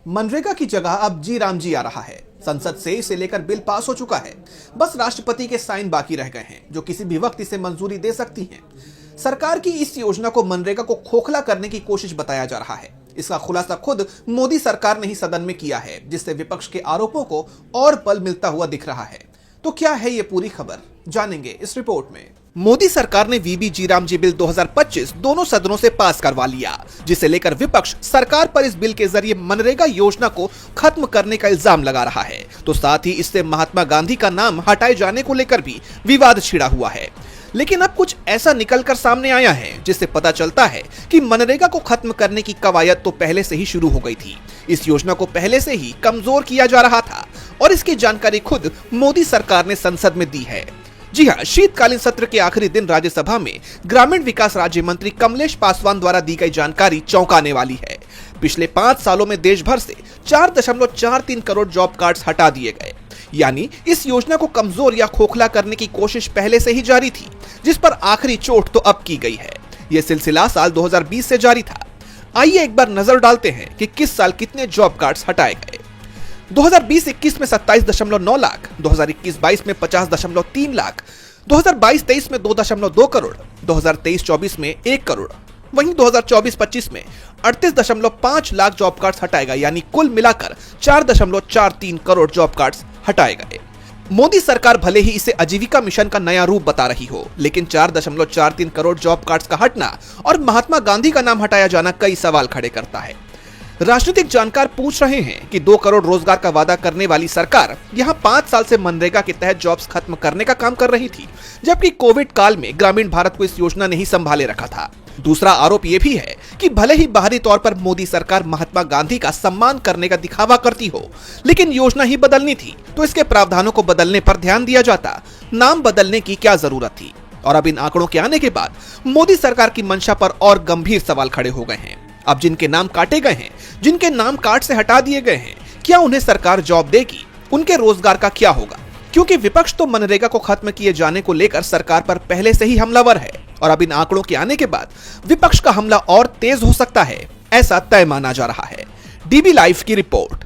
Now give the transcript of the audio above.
मनरेगा की जगह अब जी राम जी आ रहा है। संसद से इसे लेकर बिल पास हो चुका है। बस राष्ट्रपति के साइन बाकी रह गए हैं, जो किसी भी वक्त इसे मंजूरी दे सकती हैं। सरकार की इस योजना को मनरेगा को खोखला करने की कोशिश बताया जा रहा है। इसका खुलासा खुद मोदी सरकार ने ही सदन में किया है, जिससे विपक्ष के आरोपों को और बल मिलता हुआ दिख रहा है। तो क्या है ये पूरी खबर, जानेंगे इस रिपोर्ट में। मोदी सरकार ने वीबी जी राम जी बिल 2025 दोनों सदनों से पास करवा लिया, जिसे लेकर विपक्ष सरकार पर इस बिल के जरिए मनरेगा योजना को खत्म करने का इल्जाम लगा रहा है। तो साथ ही इससे महात्मा गांधी का नाम हटाए जाने को लेकर भी विवाद छिड़ा हुआ है। लेकिन अब कुछ ऐसा निकलकर सामने आया है जिससे पता चलता है कि मनरेगा को खत्म करने की कवायद तो पहले से ही शुरू हो गई थी। इस योजना को पहले से ही कमजोर किया जा रहा था और इसकी जानकारी खुद मोदी सरकार ने संसद में दी है। जी हां, शीतकालीन सत्र के आखिरी दिन राज्यसभा में ग्रामीण विकास राज्य मंत्री कमलेश पासवान द्वारा दी गई जानकारी चौंकाने वाली है। पिछले 5 सालों में देश भर से 4.43 करोड़ जॉब कार्ड्स हटा दिए गए। यानी इस योजना को कमजोर या खोखला करने की कोशिश पहले से ही जारी थी, जिस पर आखिरी चोट तो अब की गई है। यह सिलसिला साल 2020 से जारी था। आइए एक बार नजर डालते हैं कि किस साल कितने जॉब कार्ड्स हटाए गए। 2020-21 में 27.9 लाख, 2021-22 में 50.3 लाख, 2022-23 में 2.2 करोड़, 2023-24 में 1 करोड़, वहीं 2024-25 में 38.5 लाख जॉब कार्ड्स हटाए गए। यानी कुल मिलाकर 4.43 करोड़ जॉब कार्ड्स हटाए गए। मोदी सरकार भले ही इसे आजीविका मिशन का नया रूप बता रही हो, लेकिन 4.43 करोड़ जॉब कार्ड्स का हटना और महात्मा गांधी का नाम हटाया जाना कई सवाल खड़े करता है। राजनीतिक जानकार पूछ रहे हैं कि 2 करोड़ रोजगार का वादा करने वाली सरकार यहां 5 साल से मनरेगा के तहत जॉब्स खत्म करने का काम कर रही थी, जबकि कोविड काल में ग्रामीण भारत को इस योजना ने ही संभाले रखा था। दूसरा आरोप यह भी है कि भले ही बाहरी तौर पर मोदी सरकार महात्मा गांधी का सम्मान करने का दिखावा करती हो, लेकिन योजना ही बदलनी थी तो इसके प्रावधानों को बदलने पर ध्यान दिया जाता। नाम बदलने की क्या जरूरत थी? और अब इन आंकड़ों के आने के बाद मोदी सरकार की मंशा पर और गंभीर सवाल खड़े हो गए हैं। अब जिनके नाम काटे गए हैं, जिनके नाम कार्ड से हटा दिए गए हैं, क्या उन्हें सरकार जॉब देगी? उनके रोजगार का क्या होगा? क्योंकि विपक्ष तो मनरेगा को खत्म किए जाने को लेकर सरकार पर पहले से ही हमलावर है और अब इन आंकड़ों के आने के बाद विपक्ष का हमला और तेज हो सकता है, ऐसा तय माना जा रहा है। डीबी लाइव की रिपोर्ट।